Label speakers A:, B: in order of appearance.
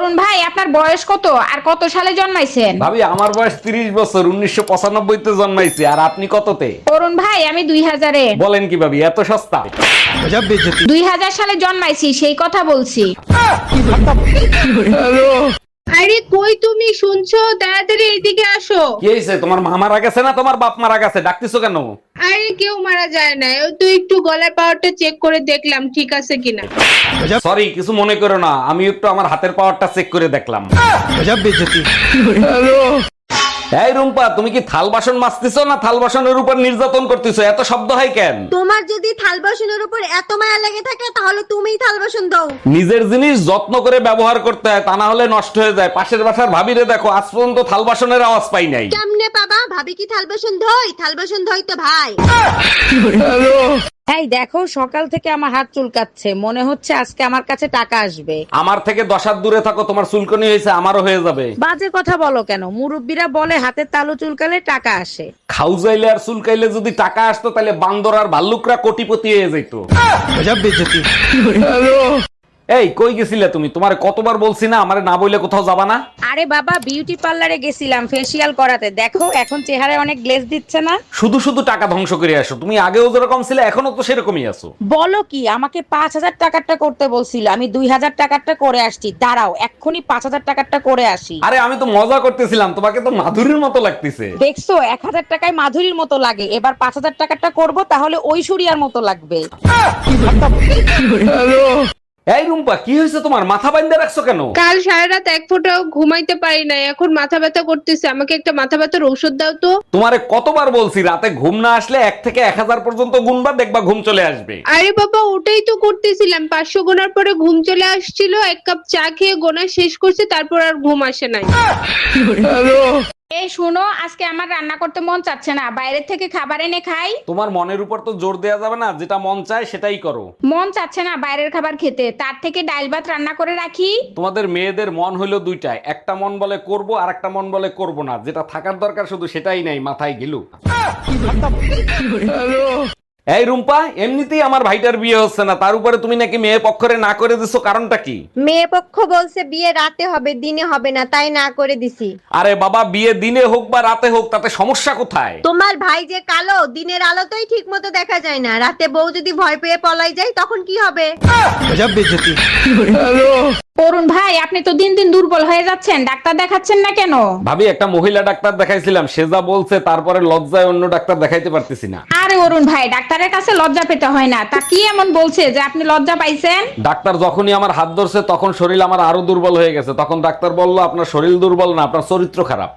A: অরুণ ভাই আপনার বয়স কত আর কত সালে জন্মাইছেন?
B: ভাবি আমার বয়স 30 বছর, 1995 তে জন্মাইছি। আর আপনি কততে?
A: অরুণ ভাই আমি 2000-এ।
B: বলেন কি ভাবি, এত সস্তা?
A: 2000 সালে জন্মাইছি সেই কথা বলছি।
C: আরে কই তুমি শুনছো? তাড়াতাড়ি এইদিকে আসো।
B: কি হয়েছে? তোমার মা মারা গেছে না তোমার বাপ মারা গেছে? ডাকতেছো কেন?
C: আরে কেউ মারা যায় না, ওই তো একটু গলার পাওয়ারটা চেক করে দেখলাম ঠিক আছে কিনা।
B: সরি, কিছু মনে করো না, আমি একটু আমার হাতের পাওয়ারটা চেক করে দেখলাম। এই রুম্পা, তুমি কি থাল বাসন মাজতেছো না থাল বাসনের উপর নির্যাতন করতেছো? এত শব্দ হয় কেন?
D: তোমার যদি থাল বাসনের উপর এত মায়া লেগে থাকে তাহলে তুমিই থাল বাসন দাও।
B: নিজের জিনিস যত্ন করে ব্যবহার করতে হয়, তা না হলে নষ্ট হয়ে যায়। পাশের বাসার ভাবিরে দেখো, আজ পর্যন্ত থাল বাসনের আওয়াজ পাই নাই।
D: কেমনে পাবা? ভাবি কি থাল বাসন ধোয়? থাল বাসন ধোয় তো ভাই।
E: এই দেখো, সকাল থেকে আমার হাত চুলকাচ্ছে, মনে হচ্ছে আজকে আমার কাছে টাকা আসবে।
B: আমার থেকে 10 হাত দূরে থাকো, তোমার চুলকনি হয়েছে, আমারও হয়ে যাবে।
E: বাজে কথা বলো কেন? মুরব্বীরা বলে হাতের তালু চুলকালে টাকা আসে।
B: খাউজাইলে আর চুলকাইলে যদি টাকা আসতো তাহলে বান্দর আর ভাল্লুকরা কোটিপতি হয়ে যেত। এই কই গেছিলে তুমি? তোমার কতবার বলছি না আমারে না বইলে কোথাও যাবা না?
E: আরে বাবা, বিউটি পার্লারে গেছিলাম ফেসিয়াল করাতে। দেখো এখন চেহারায় অনেক গ্লেজ দিচ্ছে না?
B: শুধু শুধু টাকা ধ্বংস করে আসো। তুমি আগেও যেরকম ছিলে এখনো তো সেরকমই আছো।
E: বলো কি? আমাকে 5000 টাকারটা করতে বলছিল, আমি 2000 টাকারটা করে আসছি। দাঁড়াও এক্ষুনি 5000 টাকারটা করে আসি।
B: আরে আমি তো মজা করতেছিলাম, তোমাকে তো মাধুরীর মতো লাগতেছে।
E: দেখছো 1000 টাকায় মাধুরীর মতো লাগে, এবার 5000 টাকারটা করব তাহলে ঐশ্বরিয়ার মতো লাগবে।
B: এই রুম্পা, কি হয়েছে তোমার? মাথা বাইন্ধে রাখছো কেন?
C: কাল সারা রাত এক ফোঁটাও ঘুমাইতে পারি নাই, এখন মাথা ব্যথা করতেছে। আমাকে একটা মাথা ব্যথার ঔষধ দাও তো।
B: তোমারে কতবার বলছি রাতে ঘুম না আসলে 1 থেকে 1000 পর্যন্ত গুনবা, দেখবা ঘুম চলে আসবে।
C: আরে বাবা ওটাই তো করতেছিলাম, 500 গোনার পরে ঘুম চলে আসছিল, এক কাপ চা খেয়ে গোনা শেষ করছে, তারপর আর ঘুম আসে নাই।
A: এই শুনো, আজকে আমার রান্না করতে মন চাচ্ছে না, বাইরে থেকে খাবার এনে খাই।
B: তোমার মনের উপর তো জোর দেয়া যাবে না, যেটা মন চায় সেটাই করো।
A: মন চাচ্ছে না বাইরের খাবার খেতে, তার থেকে ডাল ভাত রান্না করে রাখি।
B: তোমাদের মেয়েদের মন হইলো দুইটাই, একটা মন বলে করব আর একটা মন বলে করব না। যেটা থাকার দরকার শুধু সেটাই নাই, মাথায় গেলু। এই রুম্পা, এমনিতেই আমার ভাইটার বিয়ে হচ্ছে না, তার উপরে তুমি নাকি মেয়ে পক্ষরে না করে দিছো, কারণটা কি?
D: মেয়ে পক্ষ বলছে বিয়ে রাতে হবে, দিনে হবে না, তাই না করে দিছি।
B: আরে বাবা, বিয়ে দিনে হোক বা রাতে হোক তাতে সমস্যা কোথায়?
D: তোমার ভাই যে কালো, দিনের আলোতেই ঠিক মতো দেখা যায় না, রাতে বউ যদি ভয় পেয়ে পলাই যায় তখন কি হবে?
A: অরুণ ভাই আপনি তো দিন দিন দুর্বল হয়ে যাচ্ছেন, ডাক্তার দেখাচ্ছেন না কেন?
B: ভাবি, একটা মহিলা ডাক্তার দেখাইছিলাম, সে যা বলছে তারপরে লজ্জায় অন্য ডাক্তার দেখাইতে পারতেছি না।
A: আরে অরুণ ভাই, ডাক্তারের কাছে লজ্জা পেতে হয় না, তা কি এমন বলছে যে আপনি লজ্জা পাইছেন?
B: ডাক্তার যখনই আমার হাত ধরছে তখন শরীর আমার আরো দুর্বল হয়ে গেছে। তখন ডাক্তার বলল, আপনার শরীর দুর্বল না, আপনার চরিত্র খারাপ।